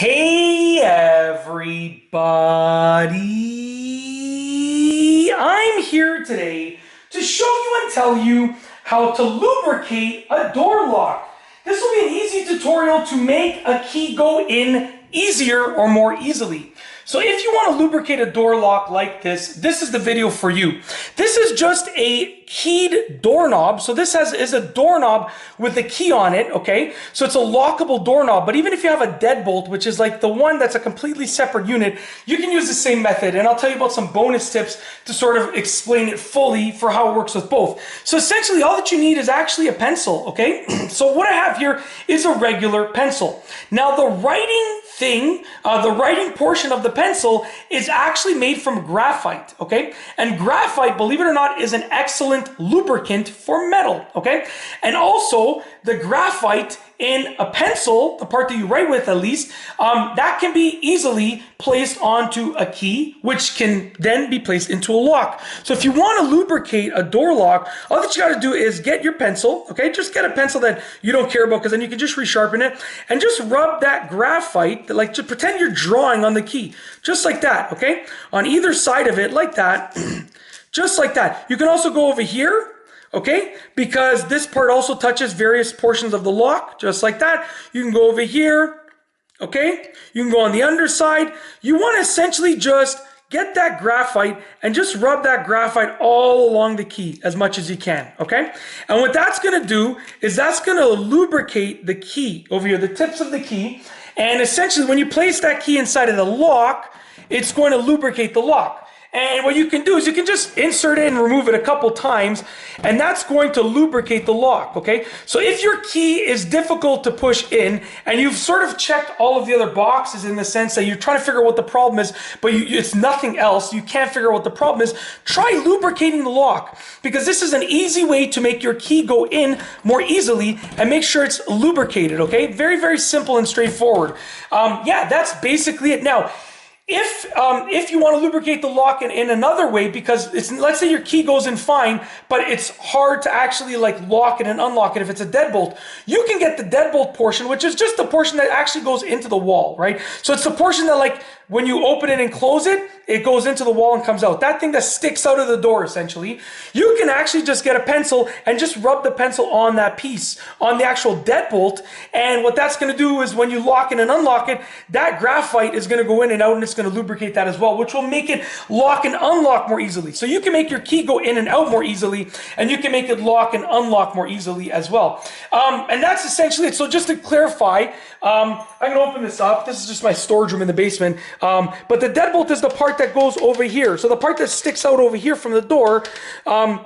Hey everybody! I'm here today to show you and tell you how to lubricate a door lock. This will be an easy tutorial to make a key go in easier or more easily. So if you want to lubricate a door lock like this, this is the video for you. This is just a keyed doorknob. So this is a doorknob with a key on it, okay? So it's a lockable doorknob, but even if you have a deadbolt, which is like the one that's a completely separate unit, you can use the same method. And I'll tell you about some bonus tips to sort of explain it fully for how it works with both. So essentially all that you need is actually a pencil, okay? So what I have here is a regular pencil. Now the writing thing, the writing portion of the pencil is actually made from graphite, okay? And graphite, believe it or not, is an excellent lubricant for metal, okay? And also, the graphite in a pencil, the part that you write with at least, that can be easily placed onto a key, which can then be placed into a lock. So if you want to lubricate a door lock, all that you got to do is get your pencil, okay? Just get a pencil that you don't care about, because then you can just resharpen it, and just rub that graphite, like just pretend you're drawing on the key, just like that, okay? On either side of it, like that, just like that. You can also go over here, okay? Because this part also touches various portions of the lock, just like that. You can go over here, okay? You can go on the underside. You want to essentially just get that graphite and just rub that graphite all along the key as much as you can, okay? And what that's going to do is that's going to lubricate the key over here, the tips of the key. And essentially when you place that key inside of the lock, it's going to lubricate the lock. And what you can do is you can just insert it and remove it a couple times, and that's going to lubricate the lock, okay? So if your key is difficult to push in, and you've sort of checked all of the other boxes in the sense that you're trying to figure out what the problem is, but it's nothing else, you can't figure out what the problem is, try lubricating the lock, because this is an easy way to make your key go in more easily and make sure it's lubricated, okay? Very, very simple and straightforward. Yeah, that's basically it. Now, if you want to lubricate the lock in another way, because let's say your key goes in fine, but it's hard to actually like lock it and unlock it if it's a deadbolt, you can get the deadbolt portion, which is just the portion that actually goes into the wall, right? So it's the portion that, like, when you open it and close it, it goes into the wall and comes out. That thing that sticks out of the door, essentially. You can actually just get a pencil and just rub the pencil on that piece, on the actual deadbolt. And what that's going to do is when you lock it and unlock it, that graphite is going to go in and out, and it's going to lubricate that as well, which will make it lock and unlock more easily. So you can make your key go in and out more easily, and you can make it lock and unlock more easily as well. And that's essentially it. So just to clarify, I'm going to open this up. This is just my storage room in the basement. But the deadbolt is the part that goes over here. So the part that sticks out over here from the door,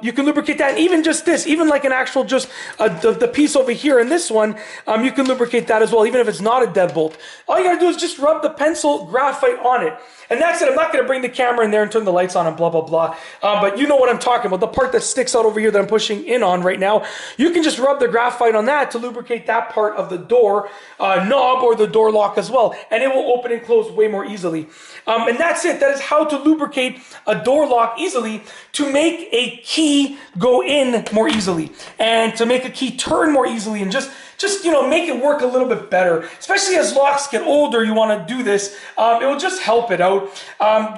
you can lubricate that. And even just this, even like an actual just the piece over here in this one, you can lubricate that as well, even if it's not a deadbolt. All you got to do is just rub the pencil graphite on it. And that's it. I'm not going to bring the camera in there and turn the lights on and blah, blah, blah. But you know what I'm talking about. The part that sticks out over here that I'm pushing in on right now, you can just rub the graphite on that to lubricate that part of the door knob or the door lock as well. And it will open and close way more easily. And that's it. That is how to lubricate a door lock easily, to make a key go in more easily, and to make a key turn more easily, and just you know, make it work a little bit better. Especially as locks get older, you want to do this. It will just help it out.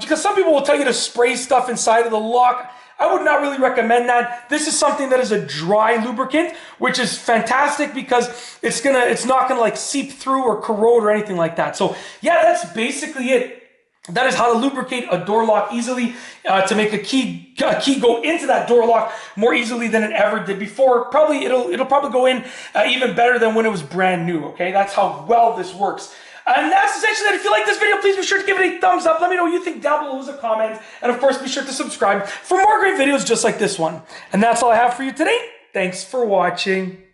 Because some people will tell you to spray stuff inside of the lock. I would not really recommend that. This is something that is a dry lubricant, which is fantastic because it's not gonna like seep through or corrode or anything like that. So yeah, that's basically it. That is how to lubricate a door lock easily, to make a key go into that door lock more easily than it ever did before. Probably it'll probably go in even better than when it was brand new. Okay, that's how well this works. And that's essentially it. If you like this video, please be sure to give it a thumbs up. Let me know what you think down below as a comment. And of course, be sure to subscribe for more great videos just like this one. And that's all I have for you today. Thanks for watching.